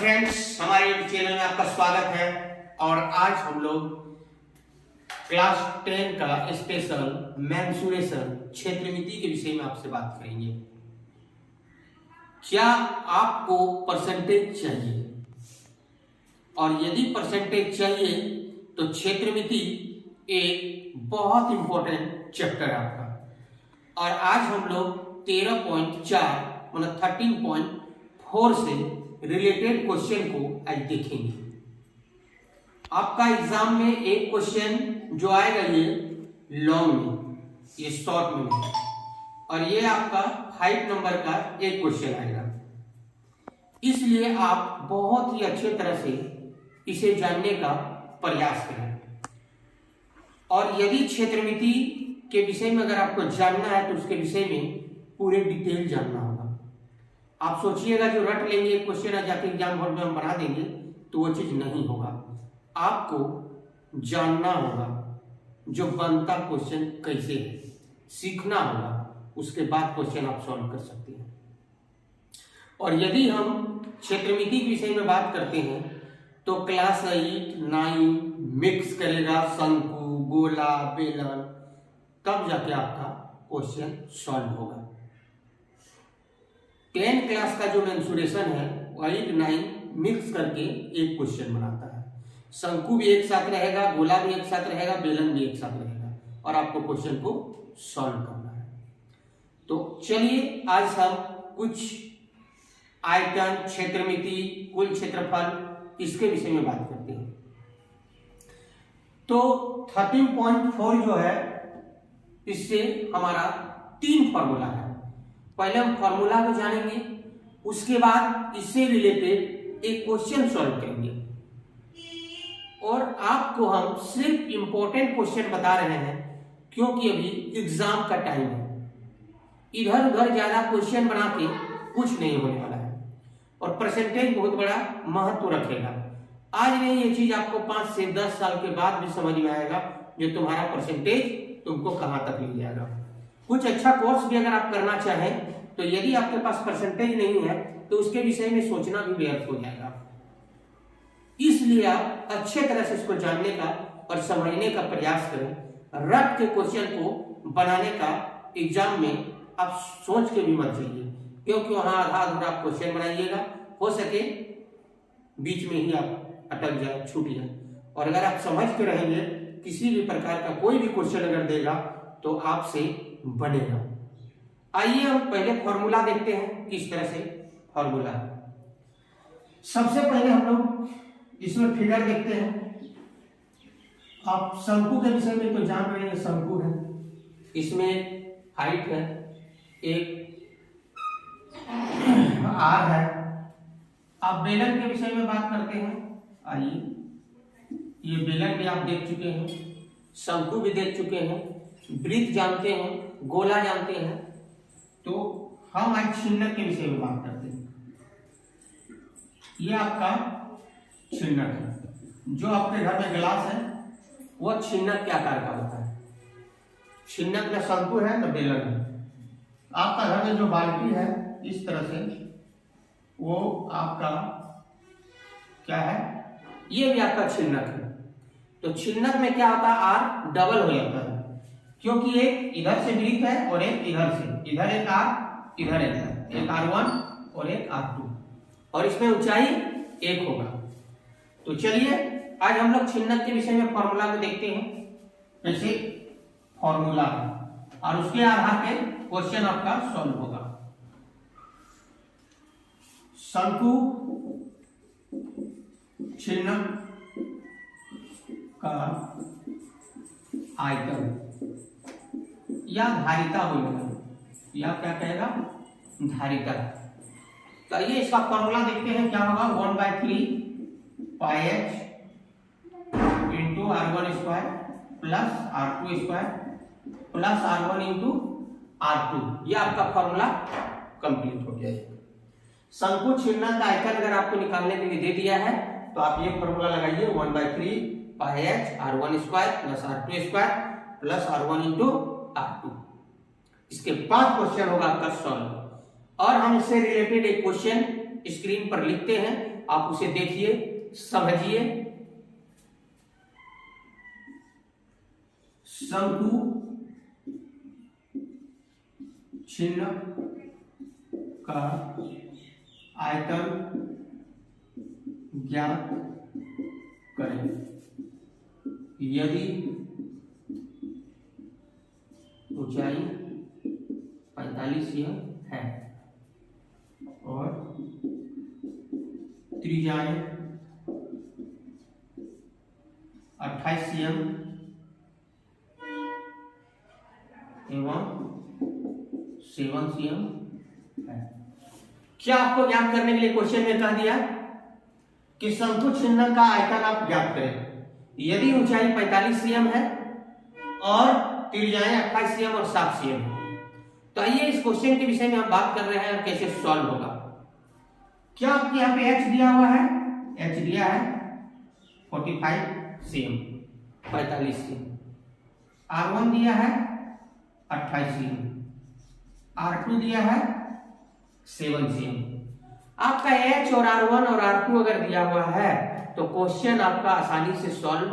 Friends, हमारे YouTube channel में आपका स्वागत है। और आज हम लोग क्लास 10 का स्पेशल मेंसुरेशन क्षेत्रमिति के विषय में आपसे बात करेंगे। क्या आपको परसेंटेज चाहिए? और यदि परसेंटेज चाहिए तो क्षेत्रमिति एक बहुत इंपॉर्टेंट चैप्टर है आपका। और आज हम लोग 13.4 मतलब 13.4 से रिलेटेड क्वेश्चन को आज देखेंगे। आपका एग्जाम में एक क्वेश्चन जो आएगा ये लॉन्ग में, ये शॉर्ट में नहीं, और ये आपका 5 नंबर का एक क्वेश्चन आएगा। इसलिए आप बहुत ही अच्छे तरह से इसे जानने का प्रयास करें। और यदि क्षेत्रमिति के विषय में अगर आपको जानना है तो उसके विषय में पूरे डिटेल जानना होगा। आप सोचिएगा जो रट लेंगे एक क्वेश्चन है जाके एग्जाम हॉल में हम बना देंगे तो वो चीज नहीं होगा। आपको जानना होगा जो बनता क्वेश्चन कैसे है, सीखना होगा, उसके बाद क्वेश्चन आप सॉल्व कर सकते हैं। और यदि हम क्षेत्रमिति के विषय में बात करते हैं तो क्लास 8, 9 मिक्स करेगा शंकु, गोला, बेलन, तब जाके आपका क्वेश्चन सॉल्व होगा। 10 क्लास का जो मेंसुरेशन है 8, 9 मिक्स करके एक क्वेश्चन बनाता है। शंकु भी एक साथ रहेगा, गोला भी एक साथ रहेगा, बेलन भी एक साथ रहेगा, और आपको क्वेश्चन को सॉल्व करना है। तो चलिए आज हम कुछ आयतन, क्षेत्रमिति, कुल क्षेत्रफल, इसके विषय में बात करते हैं। तो 13.4 जो है इससे हमारा 3 फॉर्मूला है। पहले हम फॉर्मूला को जानेंगे, उसके बाद इससे रिलेटेड एक क्वेश्चन सॉल्व करेंगे। और आपको हम सिर्फ इंपॉर्टेंट क्वेश्चन बता रहे हैं क्योंकि अभी एग्जाम का टाइम है। इधर उधर ज्यादा क्वेश्चन बना के कुछ नहीं होने वाला है। और परसेंटेज बहुत बड़ा महत्व रखेगा। आज नहीं, ये चीज आपको 5 से 10 साल के बाद भी समझ में आएगा जो तुम्हारा परसेंटेज तुमको कहां तक ले जाएगा। कुछ अच्छा कोर्स भी अगर आप करना चाहें तो यदि आपके पास परसेंटेज नहीं है तो उसके विषय में सोचना भी व्यर्थ हो जाएगा। इसलिए आप अच्छे तरह से इसको जानने का और समझने का प्रयास करें। रट के क्वेश्चन को बनाने का एग्जाम में आप सोच के भी मत जाइए, क्योंकि वहां आधा अधूरा क्वेश्चन बनाइएगा, हो सके बीच में ही आप अटक जाए, छूट जाए। और अगर आप समझ के रहेंगे, किसी भी प्रकार का कोई भी क्वेश्चन अगर देगा तो आपसे बनेगा। आइए हम पहले फॉर्मूला देखते हैं, किस तरह से फॉर्मूला। सबसे पहले हम लोग इसमें फिगर देखते हैं। आप शंकु के विषय में तो जान रहे हैं, शंकु है, इसमें हाइट है, एक आर है। आप बेलन के विषय में बात करते हैं। आइए, ये बेलन भी आप देख चुके हैं, शंकु भी देख चुके हैं, वृत्त जानते हैं, गोला जानते हैं। तो हम आज छिन्नक के विषय में बात करते हैं। ये आपका छिन्नक है। जो आपके घर में गिलास है वो छिन्नक के आकार का होता है। छिन्नक में शंकु है तो बेलन है। आपका घर में जो बाल्टी है इस तरह से, वो आपका क्या है, ये भी आपका छिन्नक है। तो छिन्नक में क्या होता है, आर डबल हो जाता है, क्योंकि एक इधर से वृत्त है और एक इधर से, इधर एक आर, इधर एक आर, एक R1 और एक R2, और इसमें ऊंचाई 1 होगा। तो चलिए आज हम लोग छिन्नक के विषय में फॉर्मूला को देखते हैं, कैसे फॉर्मूला है, और उसके आधार पे क्वेश्चन आपका सॉल्व होगा। शंकु छिन्नक का आयतन या धारिता बोलेगा, या क्या कहेगा, धारिता। तो ये इसका फॉर्मूला देखते हैं, क्या होगा, 1/3 πh into R1² plus R2² plus R1 into R2। ये आपका फॉर्मूला कंप्लीट हो गया है। शंकु छिन्नक का आयतन अगर आपको निकालने के लिए दे दिया है तो आप ये फॉर्मूला लगाइए, 1/3 πh R1² plus R2² plus R1 into R2। इसके 5 क्वेश्चन होगा आपका सॉल्व। और हम इससे रिलेटेड एक क्वेश्चन स्क्रीन पर लिखते हैं आप उसे देखिए, समझिए। शंकु छिन्न का आयतन ज्ञात करें यदि ऊंचाई 45 cm है और त्रिज्याएं 28 cm एवं 7 cm है। क्या आपको ज्ञात करने के लिए क्वेश्चन में कह दिया कि शंकु छिन्न का आयतन आप ज्ञात करें यदि ऊंचाई 45 cm है और त्रिज्याएं 28 cm और 7 cm है। तो आइए इस क्वेश्चन के विषय में हम बात कर रहे हैं और कैसे सॉल्व होगा। क्या आपके यहाँ पे h दिया हुआ है? h दिया है 45 cm 45 cm, r1 दिया है 28 cm, r2 दिया है 7 cm। आपका h और r1 और r2 अगर दिया हुआ है तो क्वेश्चन आपका आसानी से सॉल्व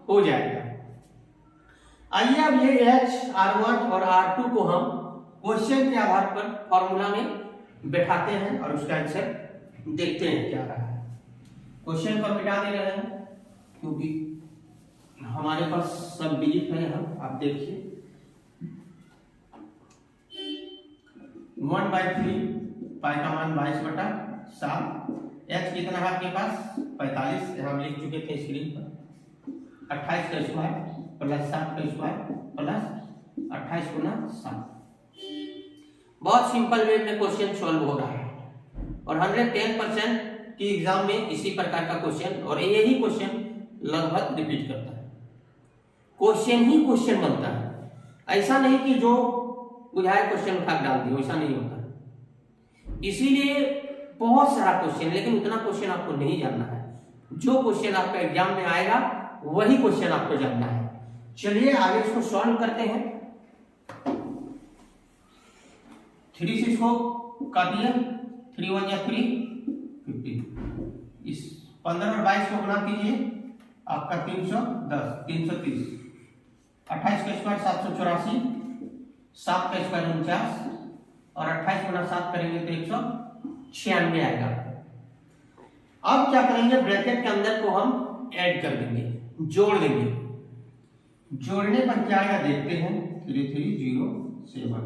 हो जाएगा। आइए अब ये h, r1 और r2 को हम क्वेश्चन के आधार पर फॉर्मूला में बैठाते हैं और उसका आंसर देखते हैं क्या रहा है। क्वेश्चन को मिटा दे रहे हैं क्योंकि हमारे पास सब डिजिट है यहाँ, आप देखिए 1/3 पाई का मान 22/7, h कितना है आपके पास 45, हम लिख चुके थे स्क्रीन पर 28 का स्क्वायर प्लस 7 का स्क्वायर प्लस 28 गुना 7। बहुत सिंपल वे में क्वेश्चन सॉल्व हो रहा है और 110% की एग्जाम में इसी प्रकार का क्वेश्चन और यही क्वेश्चन लगभग रिपीट करता है। क्वेश्चन ही क्वेश्चन बनता है, ऐसा नहीं कि जो बुझाए क्वेश्चन उठा डाल दिया, ऐसा नहीं होता। इसीलिए बहुत सारा क्वेश्चन, लेकिन उतना क्वेश्चन आपको नहीं जानना है। जो क्वेश्चन आपका एग्जाम में आएगा वही क्वेश्चन आपको जानना है। चलिए आगे इसको सॉल्व करते हैं। 3 से इसको काट दिया, 3 1 या 3 50, इस 15 और 22 को गुना कीजिए, आपका 310 330, 28 का स्क्वायर 784, 7 का स्क्वायर 49 और 28 गुना 7 करेंगे तो 196 आएगा। अब क्या करेंगे, ब्रैकेट के अंदर को हम ऐड कर देंगे, जोड़ देंगे। जोड़ने पर क्या आएगा देखते हैं, 3307,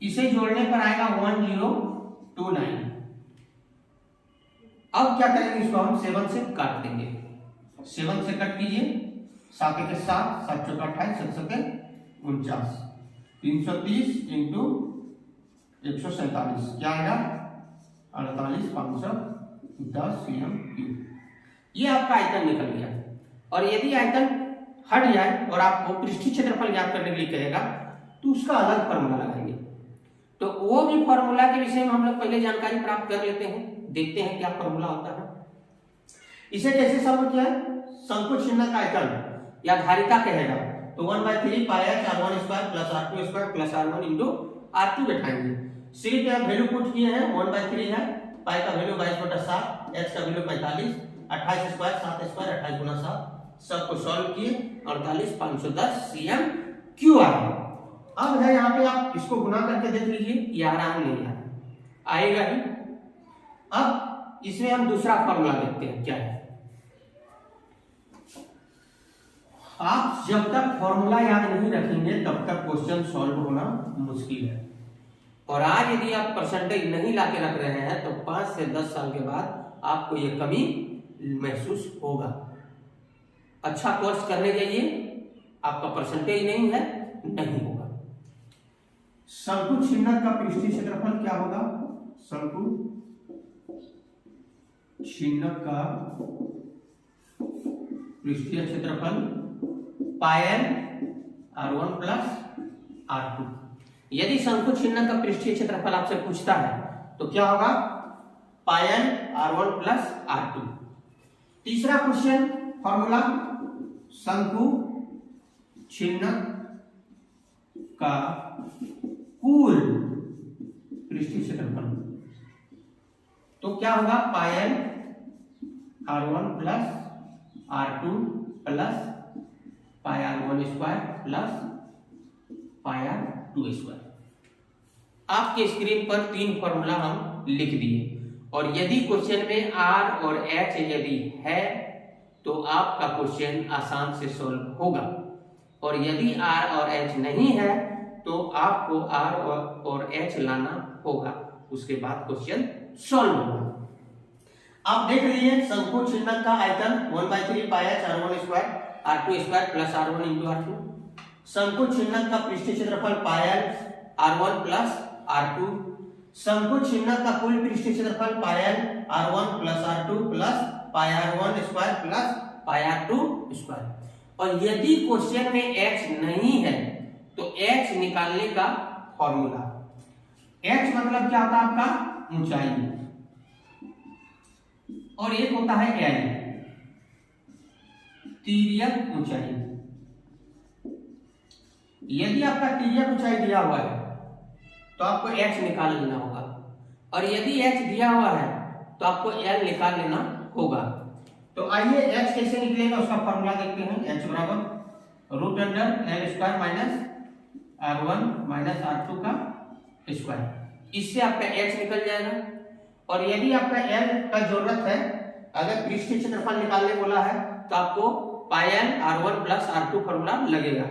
इसे जोड़ने पर आएगा 1029। अब क्या करेंगे, इसको हम 7 से काट देंगे, 7 से कट कीजिए, 7 के 7, 7 चौका 28, 7 सत्ते 49, 330 इंटू 147 क्या आएगा 48,510 cm3। ये आपका आयतन निकल गया। और यदि आयतन हट जाए और आपको पृष्ठीय क्षेत्रफल ज्ञात करने के लिए कहेगा तो उसका अलग फॉर्मूला लगाएंगे। तो वो भी फॉर्मूला के विषय में हम लोग पहले जानकारी प्राप्त कर लेते हैं, देखते हैं क्या फॉर्मूला होता है। इसे कैसे सॉल्व किया है, शंकु छिन्न का आयतन या धारिता कहेगा तो 1/3 पाई h r1 square plus r2 square plus r1 into r2 बैठाएंगे। सिर्फ यहाँ वैल्यू पुट किए हैं, 1/3 है, पाई का वैल्यू 22/7, h का वैल्यू 45, 28 स्क्वायर 7 स्क्वायर 28 गुना 7, सबको सॉल्व किए 48,510 cm3 आया। अब है यहाँ पे आप इसको गुना करके देख लीजिए, ये आराम नहीं आएगा ही। अब इसमें हम दूसरा फॉर्मूला देखते हैं क्या है। आप जब तक फॉर्मूला याद नहीं रखेंगे तब तक क्वेश्चन सॉल्व होना मुश्किल है। और आज यदि आप परसेंटेज नहीं लाके रख रहे हैं तो 5 से 10 साल के बाद आपको ये कमी महसूस होगा। अच्छा कोर्स करने जाइए, आपका परसेंटेज नहीं है, नहीं होगा। शंकु छिन्न का पृष्ठीय क्षेत्रफल क्या होगा, शंकु छिन्न का पृष्ठीय क्षेत्रफल पायल r1 प्लस r2। यदि शंकु छिन्न का पृष्ठीय क्षेत्रफल आपसे पूछता है तो क्या होगा, पायल r1 प्लस r2। तीसरा क्वेश्चन फॉर्मूला, शंकु छिन्न का कुल पृष्ठीय क्षेत्रफल, तो क्या होगा, पायल R1 plus R2 plus pi R1 square plus pi R2 square. आपके स्क्रीन पर 3 फॉर्मूला हम लिख दिए, और यदि क्वेश्चन में R और H यदि है तो आपका क्वेश्चन आसान से सॉल्व होगा, और यदि R और H नहीं है तो आपको R और H लाना होगा, उसके बाद क्वेश्चन सॉल्व होगा। आप देख लीजिए शंकु छिन्नक का आयतन 1/3 पाई h R1 square R2 square plus R1 into R2। शंकु छिन्नक का पृष्ठीय क्षेत्रफल पाई l R1 प्लस R2। शंकु छिन्नक का कुल पृष्ठीय क्षेत्रफल पाई l R1 plus R2 plus pi R1 square plus pi R2 square. और यदि क्वेश्चन में h नहीं है तो h निकालने का फॉर्मूला, h मतलब क्या होता है आपका ऊंचाई, और एक होता है l तिर्यक ऊंचाई। यदि आपका तिर्यक ऊंचाई दिया हुआ है तो आपको h निकाल लेना होगा, और यदि h दिया हुआ है तो आपको l निकाल लेना होगा। तो आइए h कैसे निकलेगा उसका फॉर्मूला देखते हैं। h बराबर root under l square minus R1 minus R2 का स्क्वायर। इससे आपका h निकल जाएगा, और यदि आपका l का जरूरत है, अगर पृष्ठीय क्षेत्रफल निकालने बोला है तो आपको पाई l R1 plus R2 formula लगेगा।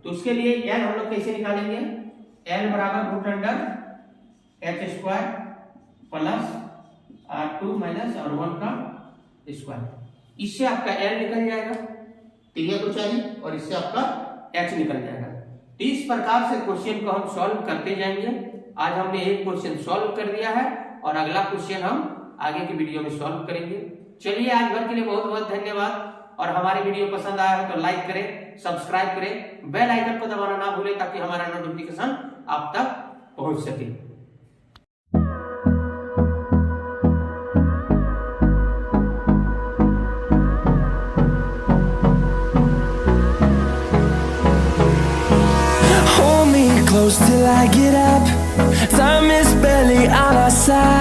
तो उसके लिए l हम लोग कैसे निकालेंगे, l बराबर root under h square plus R2 minus R1 का स्क्वायर। इससे आपका l निकल जाएगा तिर्यक ऊंचाई, और इससे आपका h निकल जाएगा। इस प्रकार से क्वेश्चन को हम सॉल्व करते जाएंगे। आज हमने एक क्वेश्चन सॉल्व कर दिया है, और अगला क्वेश्चन हम आगे की वीडियो में सॉल्व करेंगे। चलिए आज भर के लिए बहुत बहुत धन्यवाद, और हमारी वीडियो पसंद आया हो तो लाइक करें, सब्सक्राइब करें, बेल आइकन को दबाना ना भूलें ताकि हमारा नोटिफिकेशन आप तक पहुंच सके। Hold me close till I get up. Time is barely on our side.